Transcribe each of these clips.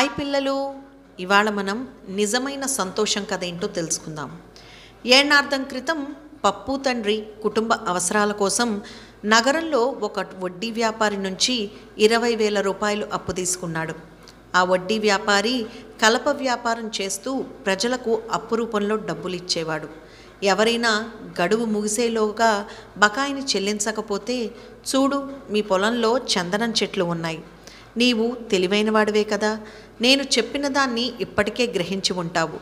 Hi పిల్లలు, ఇవాళ మనం నిజమైన సంతోషం కథ ఏంటో తెలుసుకుందాం. ఏడార్థం క్రితం పప్పు తండ్రి కుటుంబ అవసరాల కోసం నగరంలో ఒక వడ్డీ వ్యాపారి నుంచి 20,000 రూపాయలు అప్పు తీసుకున్నాడు. ఆ వడ్డీ వ్యాపారి కలప వ్యాపారం చేస్తూ ప్రజలకు అప్పు రూపంలో డబ్బులు ఇచ్చేవాడు. ఎవరైనా గడువు ముగిసేలోగా బకాయిని చెల్లించకపోతే, చూడు మీ పొలంలో చందనం చెట్లు ఉన్నాయి, నీవు తెలివైనవాడివే కదా, నేను చెప్పిన దాన్ని ఇప్పటికే గ్రహించి ఉంటావు,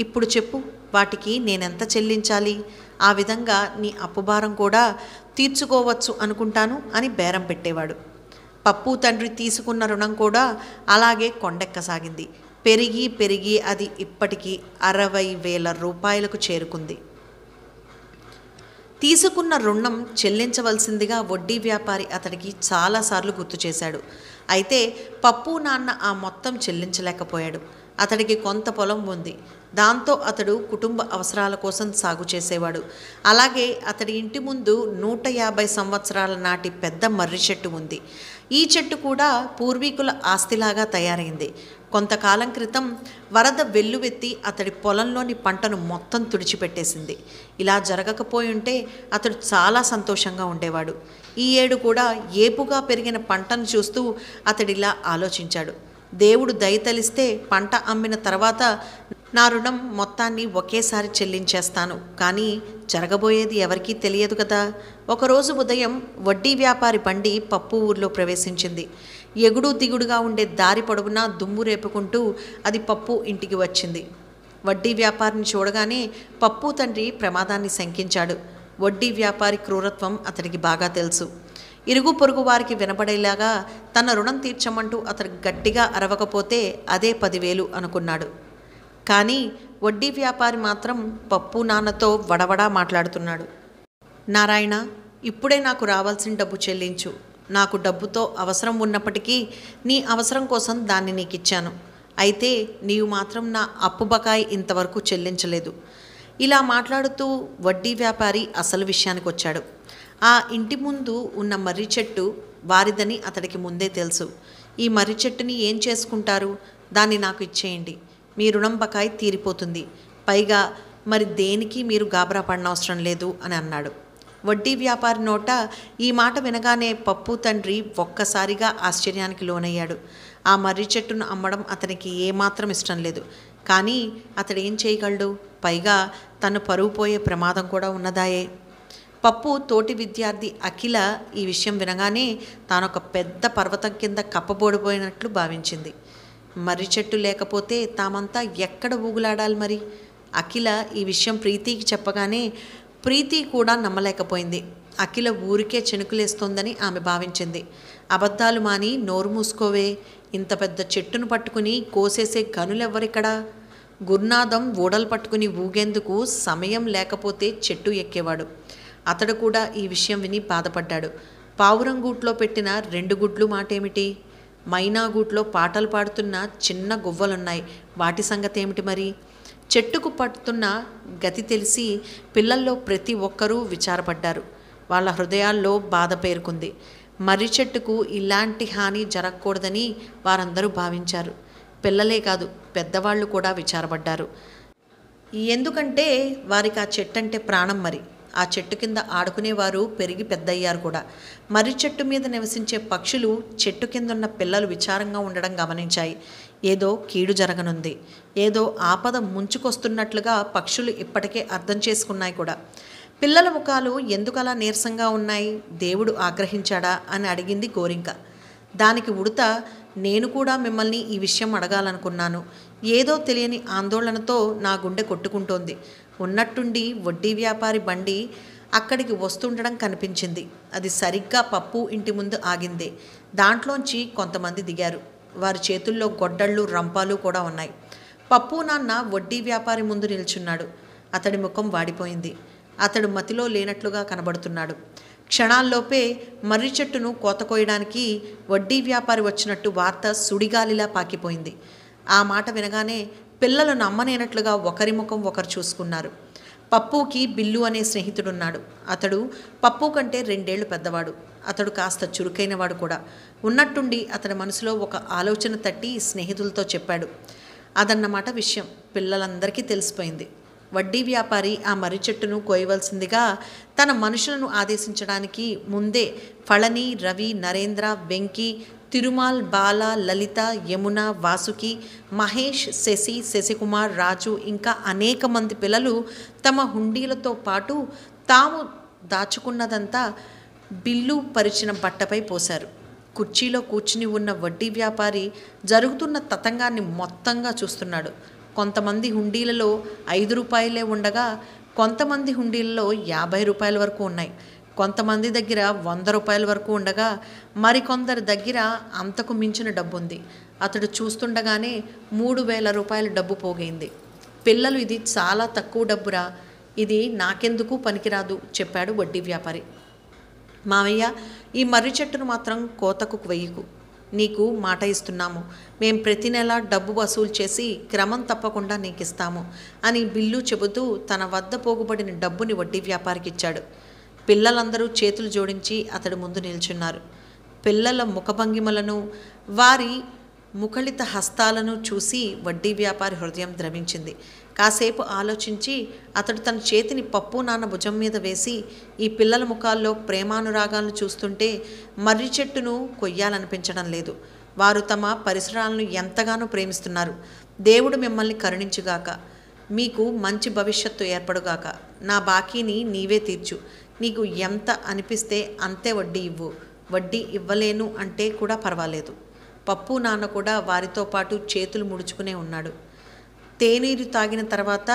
ఇప్పుడు చెప్పు వాటికి నేనెంత చెల్లించాలి, ఆ విధంగా నీ అప్పుభారం కూడా తీర్చుకోవచ్చు అనుకుంటాను అని బేరం పెట్టేవాడు. పప్పు తండ్రి తీసుకున్న రుణం కూడా అలాగే కొండెక్కసాగింది. పెరిగి పెరిగి అది ఇప్పటికీ 60,000 రూపాయలకు చేరుకుంది. తీసుకున్న రుణం చెల్లించవలసిందిగా వడ్డీ వ్యాపారి అతడికి చాలాసార్లు గుర్తు చేశాడు. అయితే పప్పు నాన్న ఆ మొత్తం చెల్లించలేకపోయాడు. అతడికి కొంత పొలం ఉంది. దాంతో అతడు కుటుంబ అవసరాల కోసం సాగు చేసేవాడు. అలాగే అతడి ఇంటి ముందు 150 సంవత్సరాల నాటి పెద్ద మర్రి చెట్టు ఉంది. ఈ చెట్టు కూడా పూర్వీకుల ఆస్తిలాగా తయారైంది. కొంతకాలం క్రితం వరద వెల్లువెత్తి అతడి పొలంలోని పంటను మొత్తం తుడిచిపెట్టేసింది. ఇలా జరగకపోయుంటే అతడు చాలా సంతోషంగా ఉండేవాడు. ఈ ఏడు కూడా ఏపుగా పెరిగిన పంటను చూస్తూ అతడిలా ఆలోచించాడు. దేవుడు దయతలిస్తే పంట అమ్మిన తర్వాత నా రుణం మొత్తాన్ని ఒకేసారి చెల్లించేస్తాను, కానీ జరగబోయేది ఎవరికీ తెలియదు కదా. ఒకరోజు ఉదయం వడ్డీ వ్యాపారి బండి పప్పు ఊర్లో ప్రవేశించింది. ఎగుడు దిగుడుగా ఉండే దారి పొడవునా దుమ్ము రేపుకుంటూ అది పప్పు ఇంటికి వచ్చింది. వడ్డీ వ్యాపారిని చూడగానే పప్పు తండ్రి ప్రమాదాన్ని శంకించాడు. వడ్డీ వ్యాపారి క్రూరత్వం అతడికి బాగా తెలుసు. ఇరుగు పొరుగు వారికి వినపడేలాగా తన రుణం తీర్చమంటూ అతడు గట్టిగా అరవకపోతే అదే 10,000 అనుకున్నాడు. కానీ వడ్డీ వ్యాపారి మాత్రం పప్పు నాన్నతో వడవడా మాట్లాడుతున్నాడు. నారాయణ, ఇప్పుడే నాకు రావాల్సిన డబ్బు చెల్లించు. నాకు డబ్బుతో అవసరం ఉన్నప్పటికీ నీ అవసరం కోసం దాన్ని నీకు ఇచ్చాను. అయితే నీవు మాత్రం నా అప్పు బకాయి ఇంతవరకు చెల్లించలేదు. ఇలా మాట్లాడుతూ వడ్డీ వ్యాపారి అసలు విషయానికి వచ్చాడు. ఆ ఇంటి ముందు ఉన్న మర్రి చెట్టు వారిదని అతడికి ముందే తెలుసు. ఈ మర్రి చెట్టుని ఏం చేసుకుంటారు, దాన్ని నాకు ఇచ్చేయండి, మీ రుణం బకాయి తీరిపోతుంది, పైగా మరి దేనికి మీరు గాబరా పడనవసరం లేదు అని అన్నాడు. వడ్డీ వ్యాపారి నోట ఈ మాట వినగానే పప్పు తండ్రి ఒక్కసారిగా ఆశ్చర్యానికి లోనయ్యాడు. ఆ మర్రి చెట్టును అమ్మడం అతనికి ఏమాత్రం ఇష్టం లేదు. కానీ అతడు ఏం చేయగలడు, పైగా తను పరువు పోయే ప్రమాదం కూడా ఉన్నదాయే. పప్పు తోటి విద్యార్థి అఖిల ఈ విషయం వినగానే తానొక పెద్ద పర్వతం కింద కప్పబోడిపోయినట్లు భావించింది. మర్రి చెట్టు లేకపోతే తామంతా ఎక్కడ ఊగులాడాలి మరి? అఖిల ఈ విషయం ప్రీతికి చెప్పగానే ప్రీతి కూడా నమ్మలేకపోయింది. అఖిల ఊరికే చెనుకులేస్తోందని ఆమె భావించింది. అబద్ధాలు మాని నోరు మూసుకోవే, ఇంత పెద్ద చెట్టును పట్టుకుని కోసేసే గనులెవ్వరిక్కడా? గురునాథం ఊడలు పట్టుకుని ఊగేందుకు సమయం లేకపోతే చెట్టు ఎక్కేవాడు. అతడు కూడా ఈ విషయం విని బాధపడ్డాడు. పావురం గూట్లో పెట్టిన 2 గుడ్లు మాటేమిటి? మైనా గూట్లో పాటలు పాడుతున్న చిన్న గువ్వలున్నాయి, వాటి సంగతి ఏమిటి మరి? చెట్టుకు పడుతున్న గతి తెలిసి పిల్లల్లో ప్రతి ఒక్కరూ విచారపడ్డారు. వాళ్ళ హృదయాల్లో బాధ పేరుకుంది. మర్రి చెట్టుకు ఇలాంటి హాని జరగకూడదని వారందరూ భావించారు. పిల్లలే కాదు, పెద్దవాళ్ళు కూడా విచారపడ్డారు. ఎందుకంటే వారికి ఆ చెట్టు అంటే ప్రాణం. మరి ఆ చెట్టు కింద ఆడుకునేవారు పెరిగి పెద్దయ్యారు కూడా. మర్రి చెట్టు మీద నివసించే పక్షులు చెట్టు కింద ఉన్న పిల్లలు విచారంగా ఉండడం గమనించాయి. ఏదో కీడు జరగనుంది, ఏదో ఆపద ముంచుకొస్తున్నట్లుగా పక్షులు ఇప్పటికే అర్థం చేసుకున్నాయి కూడా. పిల్లల ముఖాలు ఎందుకలా నీరసంగా ఉన్నాయి, దేవుడు ఆగ్రహించాడా అని అడిగింది గోరింక. దానికి ఉడత, నేను కూడా మిమ్మల్ని ఈ విషయం అడగాలనుకున్నాను, ఏదో తెలియని ఆందోళనతో నా గుండె కొట్టుకుంటోంది. ఉన్నట్టుండి వడ్డీ వ్యాపారి బండి అక్కడికి వస్తుండడం కనిపించింది. అది సరిగ్గా పప్పు ఇంటి ముందు ఆగింది. దాంట్లోంచి కొంతమంది దిగారు. వారి చేతుల్లో గొడ్డళ్ళు రంపాలు కూడా ఉన్నాయి. పప్పు నాన్న వడ్డీ వ్యాపారి ముందు నిల్చున్నాడు. అతడి ముఖం వాడిపోయింది. అతడు మతిలో లేనట్లుగా కనబడుతున్నాడు. క్షణాల్లోపే మర్రి చెట్టును కోత కోయడానికి వడ్డీ వ్యాపారి వచ్చినట్టు వార్త సుడిగాలిలా పాకిపోయింది. ఆ మాట వినగానే పిల్లలు నమ్మనేనట్లుగా ఒకరి ముఖం ఒకరు చూసుకున్నారు. పప్పుకి బిల్లు అనే స్నేహితుడున్నాడు. అతడు పప్పు కంటే 2 ఏళ్లు పెద్దవాడు. అతడు కాస్త చురుకైనవాడు కూడా. ఉన్నట్టుండి అతడి మనసులో ఒక ఆలోచన తట్టి స్నేహితులతో చెప్పాడు. అదన్నమాట విషయం. పిల్లలందరికీ తెలిసిపోయింది. వడ్డీ వ్యాపారి ఆ మర్రి చెట్టును కోయవలసిందిగా తన మనుషులను ఆదేశించడానికి ముందే ఫళని, రవి, నరేంద్ర, వెంకీ, తిరుమాల్, బాల, లలిత, యమున, వాసుకి, మహేష్, శశి, శశికుమార్, రాజు ఇంకా అనేక మంది పిల్లలు తమ హుండీలతో పాటు తాము దాచుకున్నదంతా బిల్లు పరిచిన బట్టపై పోశారు. కుర్చీలో కూర్చుని ఉన్న వడ్డీ వ్యాపారి జరుగుతున్న తతంగాన్ని మొత్తంగా చూస్తున్నాడు. కొంతమంది హుండీలలో 5 రూపాయలే ఉండగా కొంతమంది హుండీలలో 50 రూపాయల వరకు ఉన్నాయి. కొంతమంది దగ్గర 100 రూపాయల వరకు ఉండగా మరికొందరి దగ్గర అంతకు మించిన డబ్బు ఉంది. అతడు చూస్తుండగానే 3000 రూపాయల డబ్బు పోగైంది. పిల్లలు, ఇది చాలా తక్కువ డబ్బురా, ఇది నాకెందుకు పనికిరాదు చెప్పాడు వడ్డీ వ్యాపారి. మావయ్య, ఈ మర్రి చెట్టును మాత్రం కోతకు వెయ్యకు. నీకు మాట ఇస్తున్నాము. మేం ప్రతి నెల డబ్బు వసూలు చేసి క్రమం తప్పకుండా నీకిస్తాము అని బిల్లు చెబుతూ తన వద్ద పోగుబడిన డబ్బుని వడ్డీ వ్యాపారికి ఇచ్చాడు. పిల్లలందరూ చేతులు జోడించి అతడి ముందు నిల్చున్నారు. పిల్లల ముఖభంగిమలను, వారి ముఖళిత హస్తాలను చూసి వడ్డీ వ్యాపారి హృదయం ద్రవించింది. కాసేపు ఆలోచించి అతడు తన చేతిని పప్పు నాన్న భుజం మీద వేసి, ఈ పిల్లల ముఖాల్లో ప్రేమానురాగాలను చూస్తుంటే మర్రి చెట్టును కొయ్యాలనిపించడం లేదు. వారు తమ పరిసరాలను ఎంతగానో ప్రేమిస్తున్నారు. దేవుడు మిమ్మల్ని కరుణించుగాక. మీకు మంచి భవిష్యత్తు ఏర్పడుగాక. నా బాకీని నీవే తీర్చు. నీకు ఎంత అనిపిస్తే అంతే వడ్డీ ఇవ్వు. వడ్డీ ఇవ్వలేను అంటే కూడా పర్వాలేదు. పప్పు నాన్న కూడా వారితో పాటు చేతులు ముడుచుకునే ఉన్నాడు. తేనీరు తాగిన తర్వాత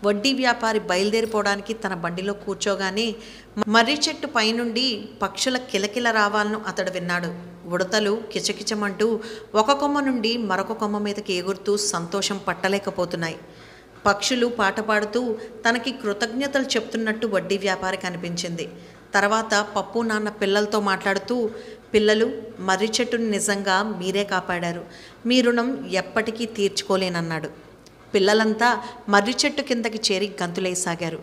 వడ్డీ వ్యాపారి బయలుదేరిపోవడానికి తన బండిలో కూర్చోగానే మర్రి చెట్టు పైనుండి పక్షుల కిలకిల రావాలను అతడు విన్నాడు. ఉడతలు కిచకిచమంటూ ఒక కొమ్మ నుండి మరొక కొమ్మ మీదకి ఎగురుతూ సంతోషం పట్టలేకపోతున్నాయి. పక్షులు పాట పాడుతూ తనకి కృతజ్ఞతలు చెప్తున్నట్టు వడ్డీ వ్యాపారికి అనిపించింది. తర్వాత పప్పు నాన్న పిల్లలతో మాట్లాడుతూ, పిల్లలు, మర్రి చెట్టుని నిజంగా మీరే కాపాడారు. మీ రుణం ఎప్పటికీ తీర్చుకోలేనన్నాడు. పిల్లలంతా మర్రి చెట్టు కిందకి చేరి గంతులేసాగారు.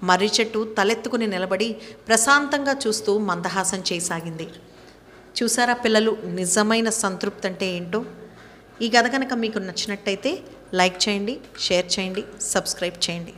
మర్రి చెట్టు తలెత్తుకుని నిలబడి ప్రశాంతంగా చూస్తూ మందహాసం చేయసాగింది. చూసారా పిల్లలు, నిజమైన సంతృప్తి అంటే ఏంటో? ఈ కథ కనుక మీకు నచ్చినట్టయితే లైక్ చేయండి, షేర్ చేయండి, సబ్స్క్రైబ్ చేయండి.